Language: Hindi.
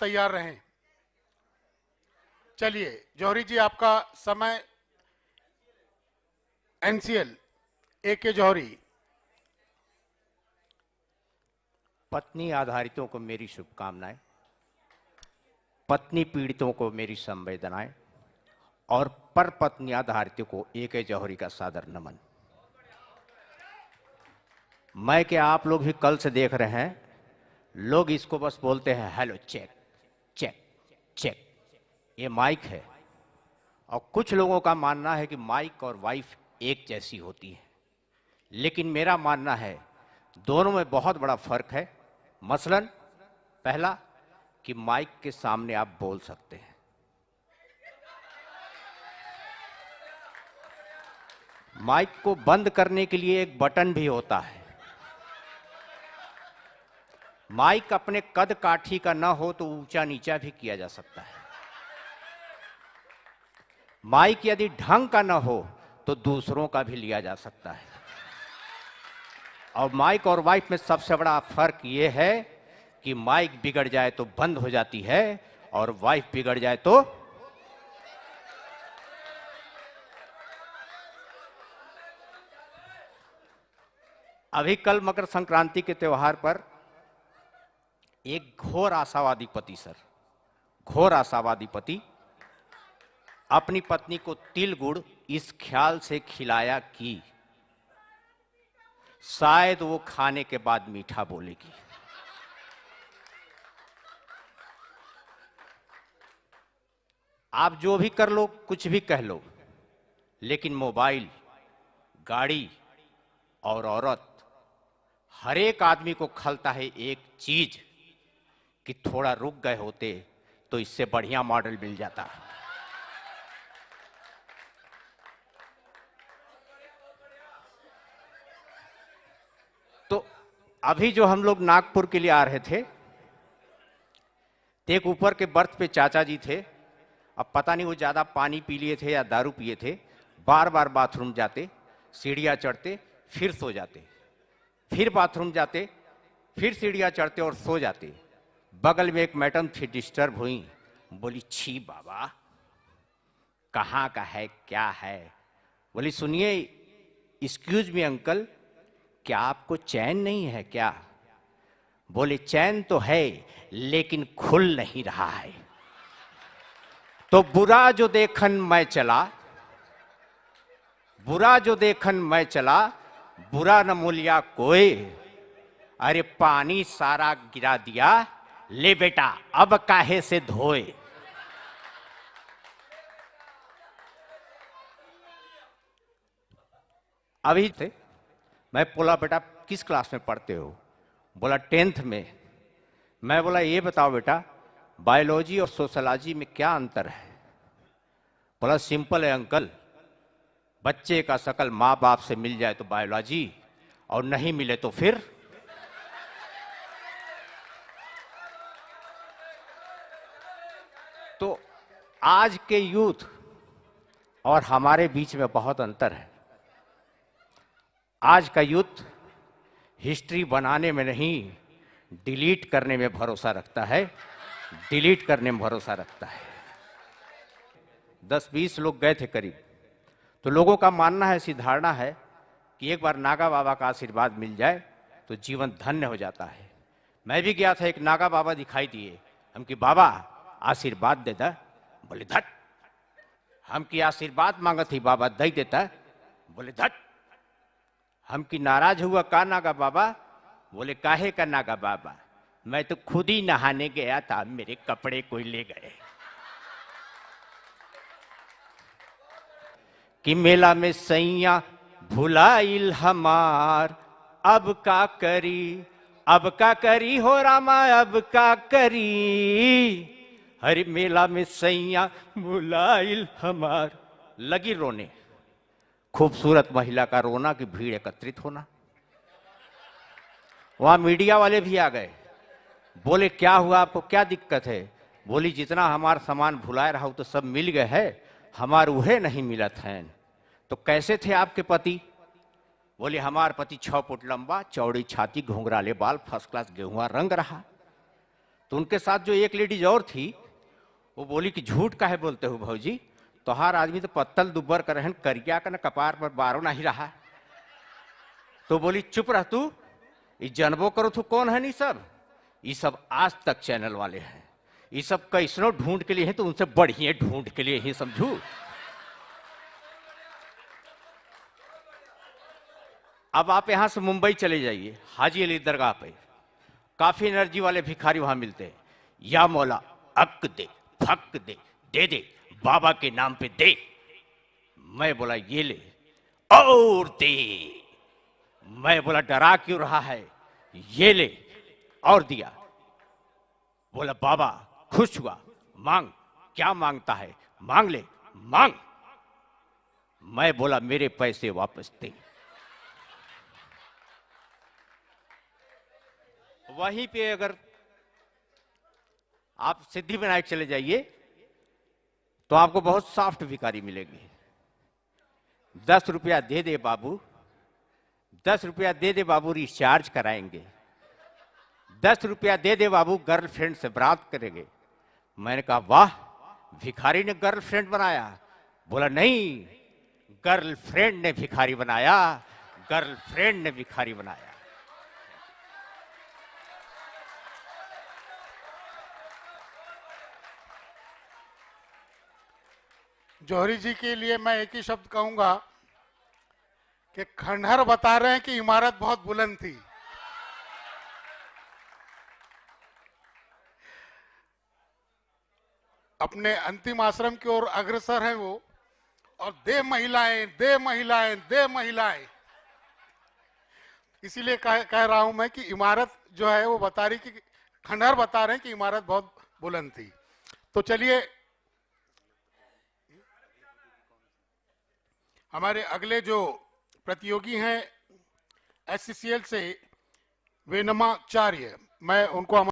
तैयार रहें। चलिए जौहरी जी, आपका समय। NCL A K. जौहरी। पत्नी आधारितों को मेरी शुभकामनाएं, पत्नी पीड़ितों को मेरी संवेदनाएं और पर पत्नी आधारितों को ए.के. जौहरी का सादर नमन। मैं क्या आप लोग भी कल से देख रहे हैं, लोग इसको बस बोलते हैं हेलो चेक चेक चेक, ये माइक है। और कुछ लोगों का मानना है कि माइक और वाइफ एक जैसी होती है, लेकिन मेरा मानना है दोनों में बहुत बड़ा फर्क है। मसलन पहला कि माइक के सामने आप बोल सकते हैं, माइक को बंद करने के लिए एक बटन भी होता है। माइक अपने कद काठी का ना हो तो ऊंचा नीचा भी किया जा सकता है। माइक यदि ढंग का ना हो तो दूसरों का भी लिया जा सकता है। और माइक और वाइफ में सबसे बड़ा फर्क यह है कि माइक बिगड़ जाए तो बंद हो जाती है और वाइफ बिगड़ जाए तो अभी कल मकर संक्रांति के त्योहार पर एक घोर आशावादी पति, घोर आशावादी पति अपनी पत्नी को तिल गुड़ इस ख्याल से खिलाया कि शायद वो खाने के बाद मीठा बोलेगी। आप जो भी कर लो, कुछ भी कह लो, लेकिन मोबाइल, गाड़ी और औरत, हर एक आदमी को खलता है एक चीज कि थोड़ा रुक गए होते तो इससे बढ़िया मॉडल मिल जाता। तो अभी जो हम लोग नागपुर के लिए आ रहे थे, एक ऊपर के बर्थ पे चाचा जी थे। अब पता नहीं वो ज्यादा पानी पी लिए थे या दारू पिए थे, बार बार बाथरूम जाते, सीढ़ियां चढ़ते, फिर सो जाते, फिर बाथरूम जाते, फिर सीढ़ियां चढ़ते और सो जाते। बगल में एक मैडम थी, डिस्टर्ब हुई, बोली छी बाबा कहाँ का है, क्या है? बोली सुनिए, एक्सक्यूज मी अंकल, क्या आपको चैन नहीं है क्या? बोले चैन तो है लेकिन खुल नहीं रहा है। तो बुरा जो देखन मैं चला, बुरा जो देखन मैं चला, बुरा न मूलिया कोई। अरे पानी सारा गिरा दिया, ले बेटा अब काहे से धोए। अभी थे, मैं बोला बेटा किस क्लास में पढ़ते हो? बोला 10th में। मैं बोला ये बताओ बेटा, बायोलॉजी और सोशलॉजी में क्या अंतर है? बोला सिंपल है अंकल, बच्चे का शकल माँ बाप से मिल जाए तो बायोलॉजी, और नहीं मिले तो फिर। तो आज के यूथ और हमारे बीच में बहुत अंतर है। आज का यूथ हिस्ट्री बनाने में नहीं, डिलीट करने में भरोसा रखता है, डिलीट करने में भरोसा रखता है। 10-20 लोग गए थे करीब, तो लोगों का मानना है, ऐसी धारणा है कि एक बार नागा बाबा का आशीर्वाद मिल जाए तो जीवन धन्य हो जाता है। मैं भी गया था, एक नागा बाबा दिखाई दिए, हम कि बाबा आशीर्वाद देता। बोले धट, हम की आशीर्वाद मांगा थी, बाबा दे देता। बोले धट, हम की नाराज हुआ का नागा बाबा? बोले काहे का नागा बाबा, मैं तो खुद ही नहाने गया था, मेरे कपड़े कोई ले गए। कि मेला में सैया भुलाइल हमार, अब का करी, अब का करी हो रामा, अब का करी। हरे मेला में सैया भुलाइल हमार। लगी रोने, खूबसूरत महिला का रोना की भीड़ एकत्रित होना। वहां मीडिया वाले भी आ गए, बोले क्या हुआ, आपको क्या दिक्कत है? बोली जितना हमारा सामान भुलाए रहा तो सब मिल गए है, हमार उहे नहीं मिलत है। तो कैसे थे आपके पति? बोले हमार पति 6 फुट लंबा, चौड़ी छाती, घुंघराले बाल, फर्स्ट क्लास गेहुआ रंग रहा। तो उनके साथ जो एक लेडीज और थी, वो बोली कि झूठ काहे बोलते हो भौजी, तोहार आदमी तो पत्तल दुब्बर कर रहन, करिया का न कपार पर बारो नहीं रहा। तो बोली चुप रह तू, ये जनबो करो तू कौन है नी सब, ये सब आज तक चैनल वाले हैं, ये सब कैसनो ढूंढ के लिए हैं तो उनसे बढ़िया ढूंढ के लिए ही समझू। अब आप यहां से मुंबई चले जाइए, हाजी अली दरगाह पे काफी एनर्जी वाले भिखारी वहां मिलते हैं। या मौला अक दे, फक दे दे बाबा के नाम पे दे। मैं बोला ये ले और दे। मैं बोला डरा क्यों रहा है, ये ले और दिया। बोला बाबा खुश हुआ, मांग, क्या मांगता है, मांग ले मांग। मैं बोला मेरे पैसे वापस दे। वहीं पे अगर आप सिद्धिविनायक चले जाइए तो आपको बहुत सॉफ्ट भिखारी मिलेंगे। 10 रुपया दे दे बाबू, 10 रुपया दे दे बाबू रिचार्ज कराएंगे, 10 रुपया दे दे बाबू गर्लफ्रेंड से बात करेंगे। मैंने कहा वाह, भिखारी ने गर्लफ्रेंड बनाया। बोला नहीं, गर्लफ्रेंड ने भिखारी बनाया, गर्लफ्रेंड ने भिखारी बनाया। जौहरी जी के लिए मैं एक ही शब्द कहूंगा कि खंडहर बता रहे हैं कि इमारत बहुत बुलंद थी। अपने अंतिम आश्रम की ओर अग्रसर है वो, और दे महिलाएं दे महिलाएं दे महिलाएं। इसीलिए कह रहा हूं मैं कि इमारत जो है वो बता रही कि खंडहर बता रहे हैं कि इमारत बहुत बुलंद थी। तो चलिए हमारे अगले जो प्रतियोगी हैं एससीसीएल से वेनमाचार्य, मैं उनको